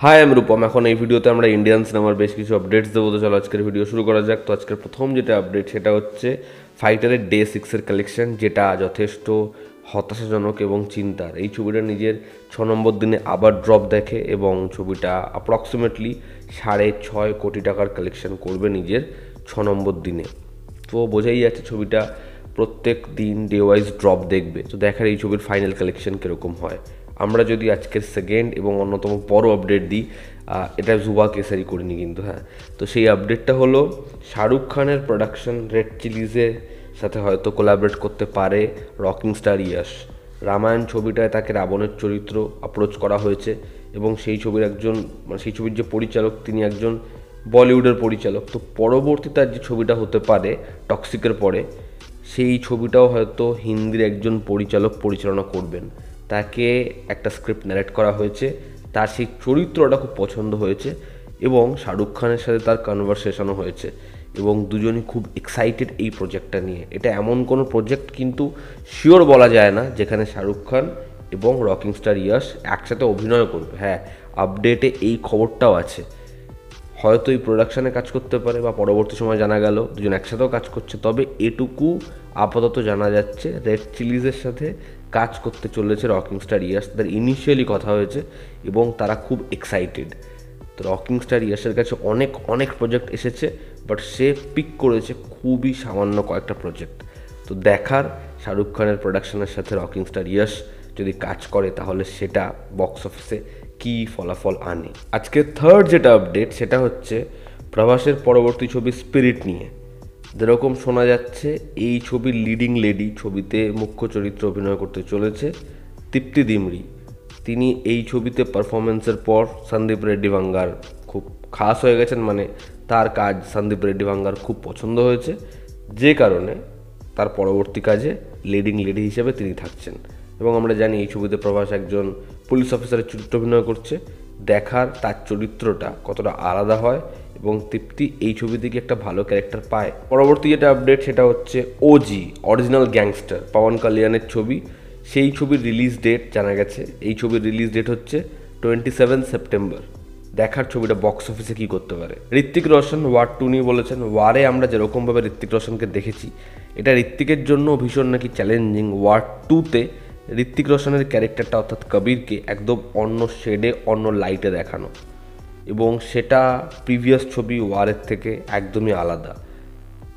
High আমি রূপম। এখন এই ভিডিওতে আমরা ইন্ডিয়ান সিনেমার বেশ কিছু আপডেটস দেবো। তো চলো আজকের ভিডিও শুরু করা যাক। তো আজকের প্রথম যেটা আপডেট সেটা হচ্ছে ফাইটারের ডে 6-এর কালেকশন, যেটা যথেষ্ট হতাশাজনক এবং চিন্তার। এই ছবিটা নিজের 6 নম্বর দিনে আবার ড্রপ দেখে এবং ছবিটা অ্যাপ্রক্সিমেটলি 6.5 কোটি টাকার কালেকশন করবে নিজের 6 নম্বর দিনে। তো বোঝাই যাচ্ছে ছবিটা প্রত্যেক দিন ডে ওয়াইজ ড্রপ দেখবে। তো দেখার এই ছবির ফাইনাল কালেকশন কীরকম হয়। আমরা যদি আজকের সেকেন্ড এবং অন্যতম বড় আপডেট দিই, এটা যুবা কেসারি করিনি কিন্তু, হ্যাঁ। তো সেই আপডেটটা হলো শাহরুখ খানের প্রোডাকশন রেড চিলিজের সাথে হয়তো কোলাবরেট করতে পারে রকিং স্টার ইয়াশ। রামায়ণ ছবিটায় তাকে রাবণের চরিত্র অ্যাপ্রোচ করা হয়েছে এবং সেই ছবির সেই ছবির যে পরিচালক তিনি একজন বলিউডের পরিচালক। তো পরবর্তী তার যে ছবিটা হতে পারে টক্সিকের পরে, সেই ছবিটাও হয়তো হিন্দির একজন পরিচালক পরিচালনা করবেন। তাকে একটা স্ক্রিপ্ট ন্যারেট করা হয়েছে, তার সেই চরিত্রটা খুব পছন্দ হয়েছে এবং শাহরুখ খানের সাথে তার কনভারসেশনও হয়েছে এবং দুজনই খুব এক্সাইটেড এই প্রজেক্টটা নিয়ে। এটা এমন কোনো প্রজেক্ট কিন্তু শিওর বলা যায় না যেখানে শাহরুখ খান এবং রকিং স্টার ইয়াশ একসাথে অভিনয় করবে। হ্যাঁ, আপডেটে এই খবরটাও আছে, হয়তো এই প্রোডাকশানে কাজ করতে পারে বা পরবর্তী সময় জানা গেল দুজন একসাথেও কাজ করছে। তবে এটুকু আপাতত জানা যাচ্ছে রেড চিলিজের সাথে কাজ করতে চলেছে রকিং স্টার ইয়াশ। তাদের ইনিশিয়ালি কথা হয়েছে এবং তারা খুব এক্সাইটেড। তো রকিং স্টার ইয়াশের কাছে অনেক অনেক প্রজেক্ট এসেছে, বাট সে পিক করেছে খুবই সামান্য কয়েকটা প্রজেক্ট। তো দেখার শাহরুখ খানের প্রোডাকশনের সাথে রকিং স্টার ইয়াশ যদি কাজ করে তাহলে সেটা বক্স অফিসে কী ফলাফল আনে। আজকে থার্ড যেটা আপডেট সেটা হচ্ছে প্রভাসের পরবর্তী ছবি স্পিরিট নিয়ে। যেরকম শোনা যাচ্ছে এই ছবির লিডিং লেডি, ছবিতে মুখ্য চরিত্রে অভিনয় করতে চলেছে তৃপ্তি ডিমরি। তিনি এই ছবিতে পারফরমেন্সের পর সন্দীপ রেড্ডি ভাঙ্গার খুব খাস হয়ে গেছেন, মানে তার কাজ সন্দীপ রেড্ডি ভাঙ্গার খুব পছন্দ হয়েছে, যে কারণে তার পরবর্তী কাজে লিডিং লেডি হিসেবে তিনি থাকছেন। এবং আমরা জানি এই ছবিতে প্রভাস একজন পুলিশ অফিসারের চরিত্র অভিনয় করছে। দেখার তার চরিত্রটা কতটা আলাদা হয় এবং তৃপ্তি এই ছবি থেকে একটা ভালো ক্যারেক্টার পায়। পরবর্তী যেটা আপডেট সেটা হচ্ছে ওজি অরিজিনাল গ্যাংস্টার পবন কালিয়ানের ছবি। সেই ছবির রিলিজ ডেট জানা গেছে। এই ছবির রিলিজ ডেট হচ্ছে 27 সেপ্টেম্বর। দেখার ছবিটা বক্স অফিসে কী করতে পারে। ঋত্বিক রোশন ওয়ার 2 নিয়ে বলেছেন, ওয়ারে আমরা যেরকমভাবে ঋত্বিক রোশনকে দেখেছি, এটা ঋত্বিকের জন্য ভীষণ নাকি চ্যালেঞ্জিং। ওয়ার 2-তে ঋত্বিক রোশনের ক্যারেক্টারটা অর্থাৎ কবিরকে একদম অন্য শেডে অন্য লাইটে দেখানো এবং সেটা প্রিভিয়াস ছবি ওয়ারের থেকে একদমই আলাদা।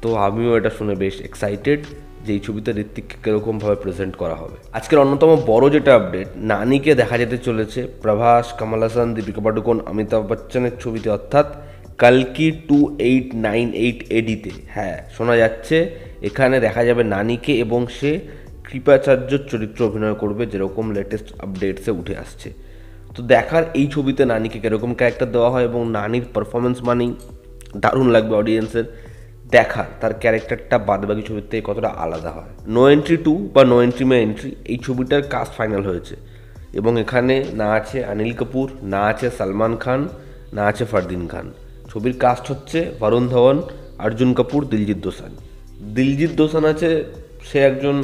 তো আমিও এটা শুনে বেশ এক্সাইটেড যে এই ছবিতে ঋত্বিককে কীরকমভাবে প্রেজেন্ট করা হবে। আজকের অন্যতম বড় যেটা আপডেট, নানিকে দেখা যেতে চলেছে প্রভাস, কমল হাসান, দীপিকা পাডুকোন, অমিতাভ বচ্চনের ছবিতে, অর্থাৎ কালকি 2898 এডিতে। হ্যাঁ, শোনা যাচ্ছে এখানে দেখা যাবে নানিকে এবং সে কৃপাচার্যর চরিত্র অভিনয় করবে, যেরকম লেটেস্ট আপডেটসে উঠে আসছে। তো দেখার এই ছবিতে নানিকে কীরকম ক্যারেক্টার দেওয়া হয় এবং নানির পারফরমেন্স মানেই দারুণ লাগবে অডিয়েন্সের। দেখার তার ক্যারেক্টারটা বাদবাকি ছবির থেকে কতটা আলাদা হয়। নো এন্ট্রি 2 বা নো এন্ট্রি মে এন্ট্রি, এই ছবিটার কাস্ট ফাইনাল হয়েছে এবং এখানে না আছে অনিল কাপুর, না আছে সালমান খান, না আছে ফারদিন খান। ছবির কাস্ট হচ্ছে বরুণ ধওয়ান, অর্জুন কাপুর, দিলজিৎ দোসাঞ্জ। দিলজিৎ দোসাঞ্জ আছে, সে একজন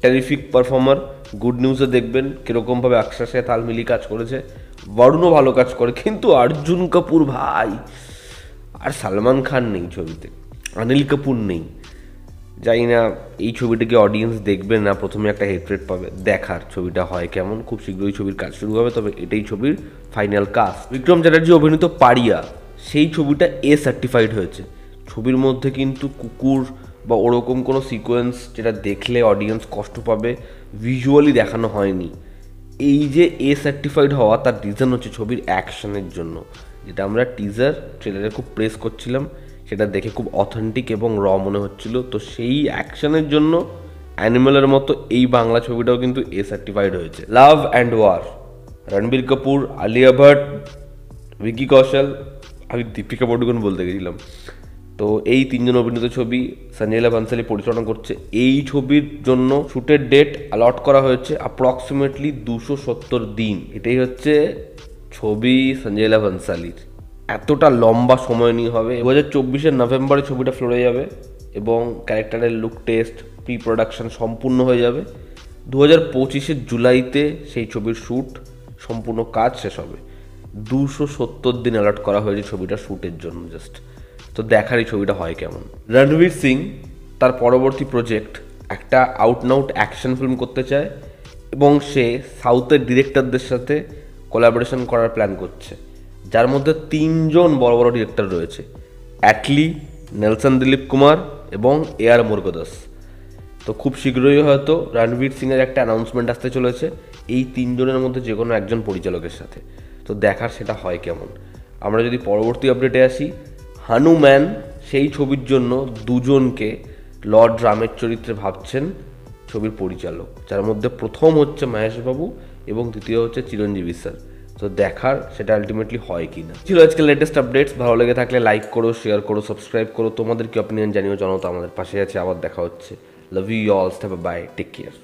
টেরিফিক পারফর্মার। গুড নিউজে দেখবেন কীরকমভাবে একসাথে তাল মিলিয়ে কাজ করেছে। বরুণও ভালো কাজ করে, কিন্তু অর্জুন কাপুর ভাই, আর সালমান খান নেই ছবিতে, অনিল কাপুর নেই। জানি না এই ছবিটাকে অডিয়েন্স দেখবে না, প্রথমে একটা হেট্রেট পাবে। দেখার ছবিটা হয় কেমন। খুব শীঘ্রই ছবির কাজ শুরু হবে, তবে এটাই ছবির ফাইনাল কাস্ট। বিক্রম চ্যাটার্জি অভিনীত পারিয়া, সেই ছবিটা এ সার্টিফাইড হয়েছে। ছবির মধ্যে কিন্তু কুকুর বা ওরকম কোনো সিকোয়েন্স যেটা দেখলে অডিয়েন্স কষ্ট পাবে ভিজুয়ালি দেখানো হয়নি। এই যে এ সার্টিফাইড হওয়া, তার রিজন হচ্ছে ছবির অ্যাকশনের জন্য, যেটা আমরা টিজার ট্রেলারে খুব প্রেস করছিলাম, সেটা দেখে খুব অথেন্টিক এবং র মনে হচ্ছিল। তো সেই অ্যাকশনের জন্য অ্যানিমেলের মতো এই বাংলা ছবিটাও কিন্তু এ সার্টিফাইড হয়েছে। Love and war, Ranbir Kapoor, Alia Bhatt, Vicky Kaushal, আমি দীপিকা পাডুকোন বলতে গেছিলাম। তো এই তিনজন অভিনীত ছবি সঞ্জয় লীলা ভানসালি পরিচালনা করছে। এই ছবির জন্য শ্যুটের ডেট অ্যালট করা হয়েছে অ্যাপ্রক্সিমেটলি 270 দিন। এটাই হচ্ছে ছবি সঞ্জয় লীলা ভানসালির। এতটা লম্বা সময় নিয়ে হবে। 2024-এর নভেম্বরে ছবিটা ফ্লোরে যাবে এবং ক্যারেক্টারের লুক টেস্ট, প্রি প্রোডাকশন সম্পূর্ণ হয়ে যাবে। 2025-এর জুলাইতে সেই ছবির শ্যুট সম্পূর্ণ কাজ শেষ হবে। 270 দিন অ্যালট করা হয়েছে ছবিটা শ্যুটের জন্য জাস্ট। তো দেখার এই ছবিটা হয় কেমন। রণবীর সিং তার পরবর্তী প্রজেক্ট একটা out and out action film করতে চায় এবং সে সাউথের ডিরেক্টরদের সাথে কোলাবোরেশন করার প্ল্যান করছে, যার মধ্যে 3জন বড় বড় ডিরেক্টর রয়েছে, অ্যাটলি, নেলসন দিলীপ কুমার এবং এআর মুরুগদাস। তো খুব শীঘ্রই হয়তো রণবীর সিংয়ের একটা অ্যানাউন্সমেন্ট আসতে চলেছে এই 3জনের মধ্যে যে কোনো একজন পরিচালকের সাথে। তো দেখার সেটা হয় কেমন। আমরা যদি পরবর্তী আপডেটে আসি, হনুম্যান সেই ছবির জন্য 2জনকে লর্ড রামের চরিত্রে ভাবছেন ছবির পরিচালক, যার মধ্যে প্রথম হচ্ছে মহেশবাবু এবং দ্বিতীয় হচ্ছে চিরঞ্জীবী স্যার। তো দেখার সেটা আলটিমেটলি হয় কি না। ছিল আজকে লেটেস্ট আপডেটস। ভালো লেগে থাকলে লাইক করো, শেয়ার করো, সাবস্ক্রাইব করো। তোমাদের কি অপিনিয়ন জানিও, জানাও তো আমাদের পাশে আছে। আবার দেখা হচ্ছে। Love you all, bye, take care.